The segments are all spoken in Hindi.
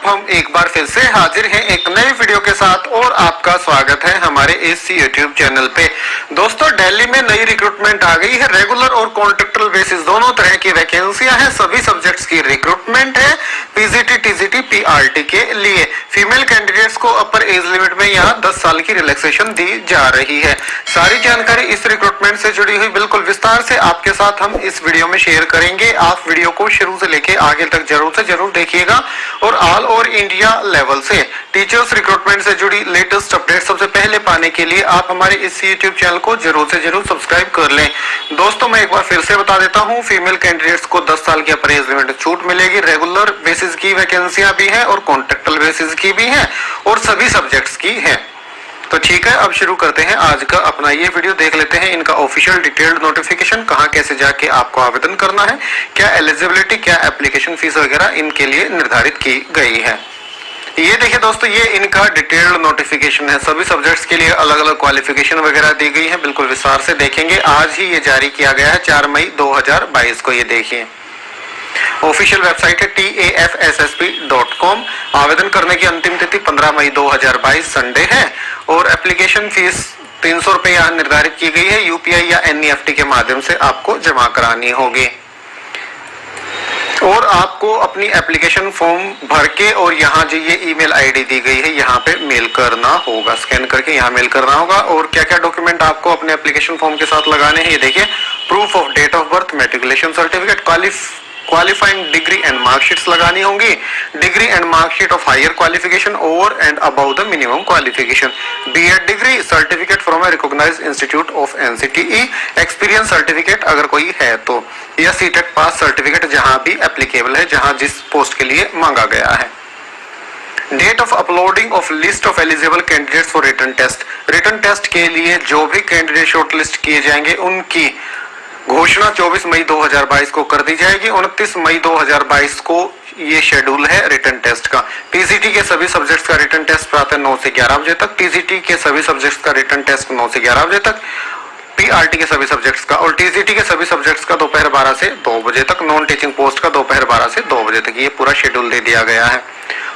आप हम एक बार फिर से हाजिर हैं एक नई वीडियो के साथ और आपका स्वागत है हमारे इस यूट्यूब चैनल पे। दोस्तों दिल्ली में नई रिक्रूटमेंट आ गई है। रेगुलर और कॉन्ट्रैक्टुअल बेसिस दोनों तरह की वैकेंसियां हैं। सभी सब्जेक्ट्स की रिक्रूटमेंट है पीजीटी, टीजीटी, पीआरटी के लिए। फीमेल कैंडिडेट्स को अपर एज लिमिट में यहाँ 10 साल की रिलैक्सेशन दी जा रही है। सारी जानकारी इस रिक्रूटमेंट से जुड़ी हुई बिल्कुल विस्तार से आपके साथ हम इस वीडियो में शेयर करेंगे। आप वीडियो को शुरू से लेके आगे तक जरूर से जरूर देखिएगा और ऑल ओवर इंडिया लेवल से टीचर्स रिक्रूटमेंट से जुड़ी लेटेस्ट अपडेट सबसे पहले पाने के लिए आप हमारे इस यूट्यूब चैनल को जरूर से जरूर सब्सक्राइब कर लें। दोस्तों मैं एक बार फिर से बता देता हूं, फीमेल कैंडिडेट्स को 10 साल की अपर एज लिमिट छूट मिलेगी। रेगुलर बेसिस की वैकेंसियां भी हैं और कॉन्ट्रैक्टुअल बेसिस की भी हैं और सभी सब्जेक्ट्स की हैं। तो ठीक है, अब शुरू करते हैं आज का अपना ये वीडियो। देख लेते हैं इनका ऑफिशियल डिटेल्ड नोटिफिकेशन, कहां कैसे जाके आपको आवेदन करना है, क्या एलिजिबिलिटी, क्या एप्लीकेशन फीस वगैरह इनके लिए निर्धारित की गई है। ये देखिए दोस्तों, ये इनका डिटेल्ड नोटिफिकेशन है। सभी सब्जेक्ट्स के लिए अलग अलग क्वालिफिकेशन वगैरह दी गई है। बिल्कुल विस्तार से देखेंगे। आज ही ये जारी किया गया है 4 मई 2022 को। ये देखिए ऑफिशियल वेबसाइट है tafssp.com। आवेदन करने की अंतिम तिथि 15 मई 2022 संडे है और एप्लीकेशन फीस 300 रुपए यहाँ निर्धारित की गई है। यूपीआई या एनईएफटी के माध्यम से आपको जमा करानी होगी और आपको अपनी एप्लीकेशन फॉर्म भर के और यहाँ जो ये ईमेल आईडी दी गई है यहाँ पे मेल करना होगा। स्कैन करके यहाँ मेल करना होगा। और क्या क्या डॉक्यूमेंट आपको अपने एप्लीकेशन फॉर्म के साथ लगाने हैं, ये देखिए proof of date of birth, matriculation certificate, qualifying degree and marksheets लगानी होंगी। Degree and marksheet of higher qualification over and above the minimum qualification, BEd degree, certificate from a recognised institute of NCTE, experience certificate अगर कोई है तो, या सीटेट पास सर्टिफिकेट जहां भी एप्लीकेबल है, जहां जिस पोस्ट के लिए मांगा गया है। Date of uploading of list of eligible candidates for written test. Written test के लिए जो भी कैंडिडेट शॉर्टलिस्ट किए जाएंगे उनकी घोषणा 24 मई 2022 को कर दी जाएगी। 29 मई 2022 को ये शेड्यूल है रिटन टेस्ट का। पीजीटी के सभी सब्जेक्ट्स का रिटन टेस्ट प्रातः 9 से 11 बजे तक, टीजीटी के सभी सब्जेक्ट्स का रिटन टेस्ट 9 से 11 बजे तक, पीआरटी के सभी सब्जेक्ट्स का और टीजीटी के सभी सब्जेक्ट्स का दोपहर 12 से 2 बजे तक, नॉन टीचिंग पोस्ट का दोपहर 12 से 2 बजे तक। ये पूरा शेड्यूल दे दिया गया है।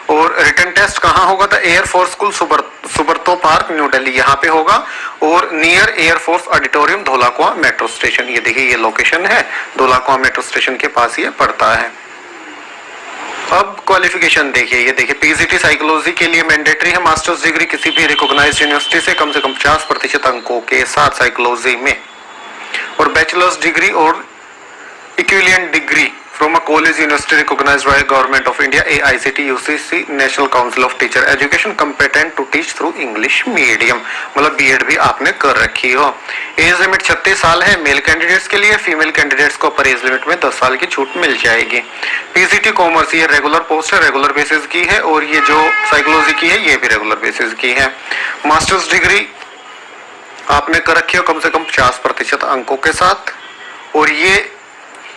और रिटन टेस्ट कहाँ होगा? तो air force school Subroto park new Delhi यहाँ पे होगा और near air force auditorium Dhaula Kuan metro station. ये देखिए ये लोकेशन है, धौलाकुआं मेट्रो स्टेशन के पास ये पड़ता है। अब क्वालिफिकेशन देखिए, ये देखिए पीजीटी साइकोलॉजी के लिए मैंडेटरी है मास्टर्स डिग्री किसी भी रिकॉग्नाइज्ड यूनिवर्सिटी से कम 50% अंकों के साथ साइकोलॉजी में, और बैचलर्स डिग्री और equivalent degree from a college university recognized by government of India, AICTE, UCC, National Council of Teacher Education, competent to teach through English medium। मतलब बीएड भी आपने कर रखी हो। एज लिमिट 36 साल है मेल कैंडिडेट्स के लिए। फीमेल कैंडिडेट्स को पर एज लिमिट में 10 साल की छूट मिल जाएगी। पीजीटी कॉमर्स ये रेगुलर पोस्ट है, रेगुलर बेसिस की है, और ये जो साइकोलॉजी की है ये भी रेगुलर बेसिस की है। मास्टर्स डिग्री आपने कर रखी हो कम से कम 50% अंकों के साथ, और ये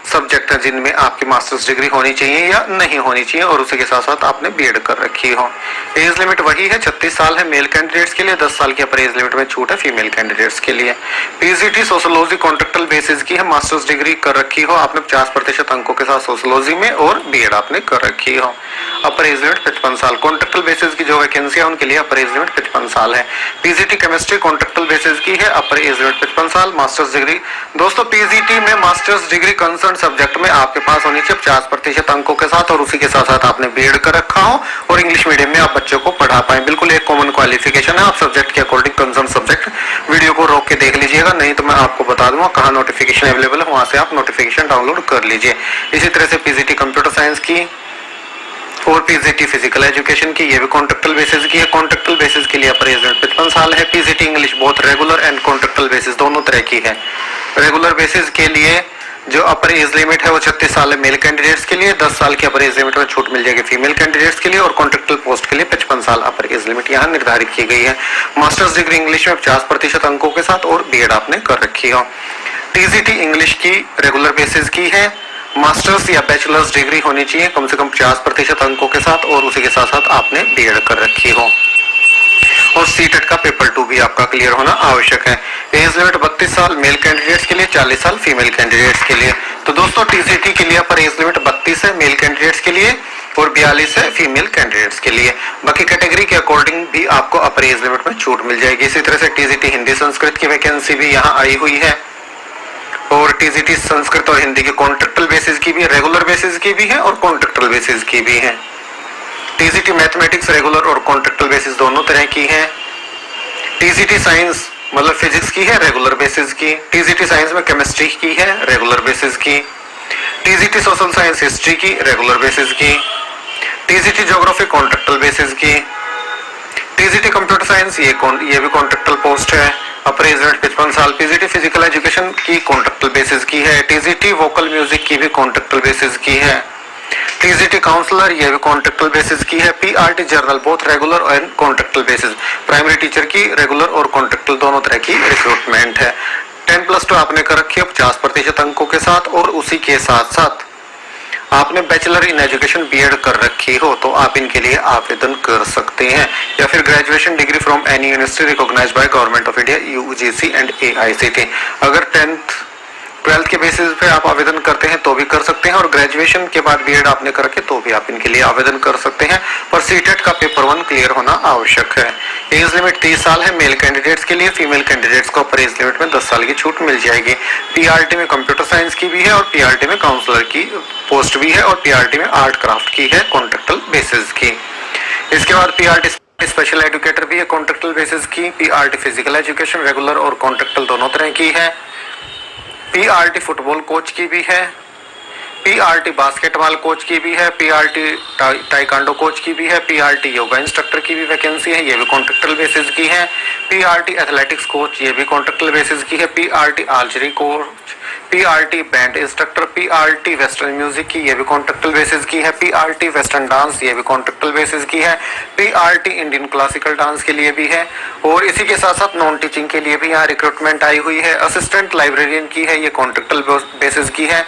सब्जेक्ट है जिनमें आपकी मास्टर्स डिग्री होनी चाहिए या नहीं होनी चाहिए, और उसी के साथ साथ आपने बीएड कर रखी हो। एज लिमिट वही है 36 साल है मेल कैंडिडेट्स के लिए। 10 साल की अपर एज लिमिट में छूट है फीमेल कैंडिडेट्स के लिए। पीजीटी सोशियोलॉजी कॉन्ट्रैक्टुअल बेसिस की है। मास्टर्स डिग्री कर रखी हो आपने 50% अंकों के साथ सोशियोलॉजी में, और बीएड आपने कर रखी हो। अपर एज लिमिट 55 साल। कॉन्ट्रैक्टुअल बेसिस की जो वैकेंसी है उनके लिए अपर एज लिमिट 55 साल है। पीजीटी केमिस्ट्री कॉन्ट्रैक्टुअल बेसिस की है, अपर एज लिमिट 55 साल। मास्टर्स डिग्री दोस्तों पीजीटी में मास्टर्स डिग्री कंसर्न सब्जेक्ट में आपके पास होनी चाहिए 50% अंकों के साथ, और उसी के साथ साथ आपने बीएड कर रखा हो और इंग्लिश मीडियम में आप बच्चों को पढ़ा पाए। बिल्कुल एक कॉमन क्वालिफिकेशन है। आप सब्जेक्ट के अकॉर्डिंग कंसर्न सब्जेक्ट वीडियो को रोक के देख लीजिएगा, नहीं तो मैं आपको बता दूंगा कहाँ नोटिफिकेशन अवेलेबल है, वहां से आप नोटिफिकेशन डाउनलोड कर लीजिए। इसी तरह से पीजीटी कंप्यूटर साइंस की और पीजीटी फिजिकल एजुकेशन की, ये भी कॉन्ट्रैक्टुअल बेसिस की है। कॉन्ट्रैक्टुअल बेसिस के लिए अपर एज लिमिट 55 साल है। PGT English both regular and contractual basis दोनों तरह की है। रेगुलर बेसिस के लिए जो अपर एज लिमिट है वो 36 साल है मेल कैंडिडेट्स के लिए। 10 साल की अपर एज लिमिट में छूट मिल जाएगी फीमेल कैंडिडेट्स के लिए, और कॉन्ट्रैक्टुअल पोस्ट के लिए 55 साल अपर एज लिमिट यहाँ निर्धारित की गई है। मास्टर्स डिग्री इंग्लिश में 50% अंकों के साथ, और बीएड आपने कर रखी हो। टीजीटी इंग्लिश की रेगुलर बेसिस की है। मास्टर्स या बैचलर्स डिग्री होनी चाहिए कम से कम 50% अंकों के साथ, और उसी के साथ साथ आपने बीएड कर रखी हो। और सीटेट का पेपर 2 भी आपका क्लियर होना आवश्यक है। एज लिमिट 32 साल मेल कैंडिडेट्स के लिए, 40 साल फीमेल कैंडिडेट्स के लिए। तो दोस्तों टीजीटी के लिए पर एज लिमिट 32 है मेल कैंडिडेट्स के लिए, और 42 है फीमेल कैंडिडेट्स के लिए। बाकी कैटेगरी के अकॉर्डिंग भी आपको अपर एज लिमिट में छूट मिल जाएगी। इसी तरह से टीजीटी हिंदी संस्कृत की वैकेंसी भी यहाँ आई हुई है और टीजीटी संस्कृत और हिंदी के कॉन्ट्रेक्टल बेसिस की भी, रेगुलर बेसिस की भी है और कॉन्ट्रेक्टल बेसिस की भी है। टीजीटी मैथमेटिक्स रेगुलर और कॉन्ट्रेक्टल बेसिस दोनों तरह की है। टीजीटी साइंस मतलब फिजिक्स की है रेगुलर बेसिस की। टीजीटी साइंस में केमिस्ट्री की है रेगुलर बेसिस की। टीजीटी सोशल साइंस हिस्ट्री की रेगुलर बेसिस की। टीजीटी ज्योग्राफी कॉन्ट्रेक्टल बेसिस की। टीजीटी कंप्यूटर साइंस ये भी कॉन्ट्रेक्टल पोस्ट है। अपर एज लिमिट 55 साल। टीजीटी फिजिकल एजुकेशन की कॉन्ट्रेक्टल बेसिस की है। टीजीटी वोकल म्यूजिक की भी कॉन्ट्रेक्टल बेसिस की है। टीजीटी काउंसलर ये भी कॉन्ट्रेक्टल बेसिस की है। PRT general both regular and contractual basis. Primary teacher की रेगुलर और कॉन्ट्रेक्टल दोनों तरह की रिक्रूटमेंट है। 10+2 आपने कर रखी है 50% अंकों के साथ और उसी के साथ साथ आपने बैचलर इन एजुकेशन बीएड कर रखी हो तो आप इनके लिए आवेदन कर सकते हैं, या फिर graduation degree from any university recognised by government of India UGC and AICT. अगर 10th 12th के बेसिस पे आप आवेदन करते हैं तो भी कर सकते हैं और ग्रेजुएशन के बाद बीएड आपने कर रखे तो भी आप इनके लिए आवेदन कर सकते हैं, पर सीटेट का पेपर 1 क्लियर होना आवश्यक है। एज लिमिट 30 साल है मेल कैंडिडेट्स के लिए। फीमेल कैंडिडेट्स को अपर एज लिमिट में 10 साल की छूट मिल जाएगी। पीआरटी में कंप्यूटर साइंस की भी है और पीआरटी में काउंसलर की पोस्ट भी है और पीआरटी में आर्ट क्राफ्ट की है कॉन्ट्रेक्टल बेसिस की। इसके बाद पीआरटी स्पेशल एजुकेटर भी है कॉन्ट्रेक्टल बेसिस की। पीआरटी फिजिकल एजुकेशन रेगुलर और कॉन्ट्रेक्टल दोनों तरह की है। पीआरटी फुटबॉल कोच की भी है। पीआरटी बास्केटबॉल कोच की भी है। पीआरटी टाइकांडो कोच की भी है। पीआरटी योगा इंस्ट्रक्टर की भी वैकेंसी है, ये भी कॉन्ट्रेक्टल बेसिस की है। पीआरटी एथलेटिक्स कोच ये भी कॉन्ट्रेक्टल बेसिस की है। PRT archery coach, PRT band instructor, PRT western music की ये भी कॉन्ट्रेक्टल बेसिस की है। पीआरटी वेस्टर्न डांस ये भी कॉन्ट्रेक्टल बेसिस की है। पीआरटी इंडियन क्लासिकल डांस के लिए भी है और इसी के साथ साथ नॉन टीचिंग के लिए भी यहाँ रिक्रूटमेंट आई हुई है। असिस्टेंट लाइब्रेरियन की है, ये कॉन्ट्रेक्टल बेसिस की है।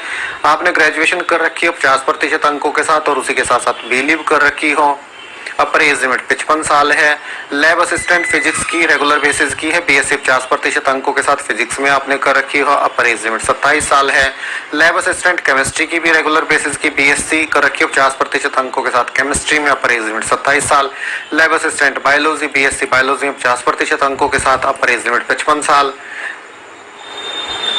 आपने ग्रेजुएशन कर रखी हो 50% अंकों के साथ और उसी के साथ साथ बी लीव कर रखी हो। अपर एज लिमिट 55 साल है। लैब असिस्टेंट फिजिक्स की रेगुलर बेसिस की है। बीएससी 50% अंकों के साथ फिजिक्स में आपने कर रखी हो। अपर एज लिमिट 27 साल है। लैब असिस्टेंट केमिस्ट्री की भी रेगुलर बेसिस की बीएससी कर रखी हो 50% अंकों के साथ केमिस्ट्री में। अपर एज लिमिट 27 साल। Lab assistant biology BSc biology में 50% अंकों के साथ अपर एज लिमिट 55 साल।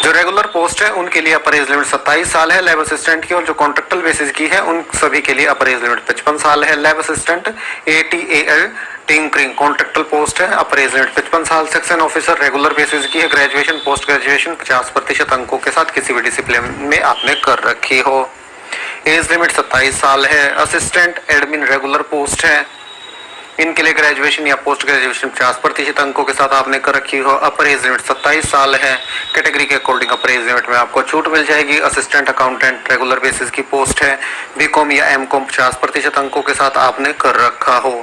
जो रेगुलर पोस्ट है उनके लिए अपर एज लिमिट 27 साल है लैब असिस्टेंट की, और जो कॉन्ट्रेक्टल बेसिस की है उन सभी के लिए अपर एज लिमिट 55 साल है। Lab assistant ATAL tinkering contractual post है, अपर एज लिमिट 55 साल। सेक्शन ऑफिसर रेगुलर बेसिस की है। ग्रेजुएशन पोस्ट ग्रेजुएशन 50% अंकों के साथ किसी भी डिसिप्लिन में आपने कर रखी हो। एज लिमिट 27 साल है। असिस्टेंट एडमिन रेगुलर पोस्ट है, इनके लिए ग्रेजुएशन या पोस्ट ग्रेजुएशन 50% अंकों के साथ आपने कर रखी हो। अपर एज लिमिट 27 साल है। कैटेगरी के अकॉर्डिंग अपर एज लिमिट में आपको छूट मिल जाएगी। असिस्टेंट अकाउंटेंट रेगुलर बेसिस की पोस्ट है। बीकॉम या एमकॉम 50% अंकों के साथ आपने कर रखा हो।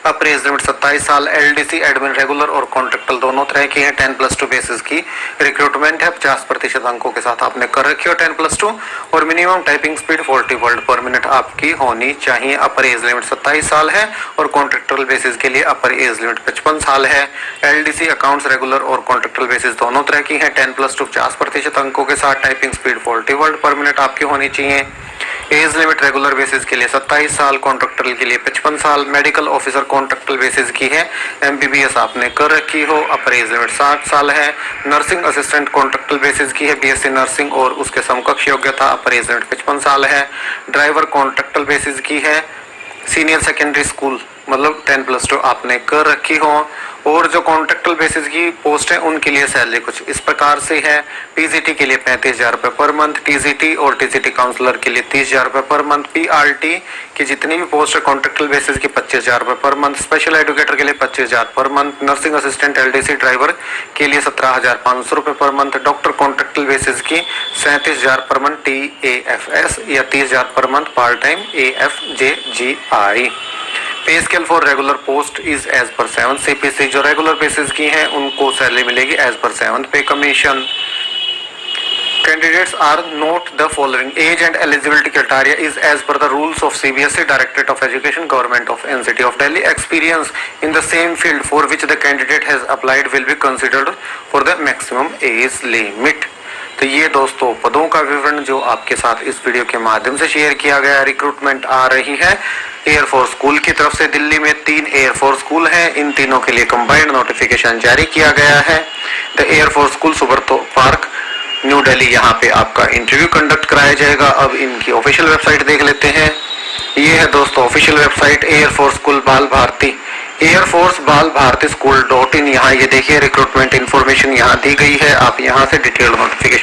अपर एज लिमिट 27 साल। LDC एडमिन रेगुलर और कॉन्ट्रेक्टल दोनों तरह की है। 10+2 बेसिस की रिक्रूटमेंट है। 50% अंकों के साथ आपने कर रखी हो 10+2 और मिनिमम टाइपिंग स्पीड 40 वर्ड पर मिनट आपकी होनी चाहिए। अपर एज लिमिट 27 साल है और कॉन्ट्रेक्टल बेसिस के लिए अपर एज लिमिट 55 साल है। LDC अकाउंट्स रेगुलर और कॉन्ट्रेक्टल बेसिस दोनों तरह की है। 10+2 50% अंकों के साथ टाइपिंग स्पीड 40 वर्ड पर मिनट आपकी होनी चाहिए। एज लिमिट रेगुलर बेसिस के लिए 27 साल, कॉन्ट्रेक्टल के लिए 55 साल। मेडिकल ऑफिसर कॉन्ट्रेक्टल बेसिस की है, MBBS आपने कर रखी हो। अपर एज लिमिट 60 साल है। नर्सिंग असिस्टेंट कॉन्ट्रेक्टल बेसिस की है, BSc नर्सिंग और उसके समकक्ष योग्यता। अपर एज लिमिट 55 साल है। ड्राइवर कॉन्ट्रेक्टल बेसिस की है। सीनियर सेकेंडरी स्कूल मतलब 10+2 आपने कर रखी हो। और जो कॉन्ट्रेक्टल बेसिस की पोस्ट है उनके लिए सैलरी कुछ इस प्रकार से है। PGT के लिए 35,000 रुपए पर मंथ, TGT और TGT काउंसलर के लिए 30,000 रुपए पर मंथ। PRT की जितनी भी पोस्ट है कॉन्ट्रेक्टल बेसिस की 25,000 रुपए पर मंथ। स्पेशल एजुकेटर के लिए 25,000 per month. Nursing assistant LDC driver के लिए 17,500 रुपए per month. Doctor contractual basis की 37,000 पर मंथ TAFS या 30,000 per month part time AFJGI। Pay scale for regular post is as per 7 CPC। जो रेगुलर बेसिस की हैं उनको सैलरी मिलेगी एज पर 7 पे commission. Candidates are not the following. Age and eligibility criteria is as per the rules of CBSE Directorate of Education, Government of NCT of Delhi. Experience in the same field for which the candidate has applied will be considered for the maximum age limit. तो ये दोस्तों पदों का विवरण जो आपके साथ इस वीडियो के माध्यम से शेयर किया गया। रिक्रूटमेंट आ रही है एयरफोर्स स्कूल की तरफ से। दिल्ली में 3 एयरफोर्स स्कूल हैं, इन तीनों के लिए कंबाइंड नोटिफिकेशन जारी किया गया है। The Air Force School Subroto Park new Delhi, यहाँ पे आपका इंटरव्यू कंडक्ट कराया जाएगा। अब इनकी ऑफिशियल वेबसाइट देख लेते हैं। ये है दोस्तों ऑफिशियल वेबसाइट एयरफोर्स स्कूल बाल भारती, एयरफोर्स बाल भारती स्कूल .in। यहाँ ये देखिए रिक्रूटमेंट इन्फॉर्मेशन यहाँ दी गई है। आप यहाँ से डिटेल नोटिफिकेशन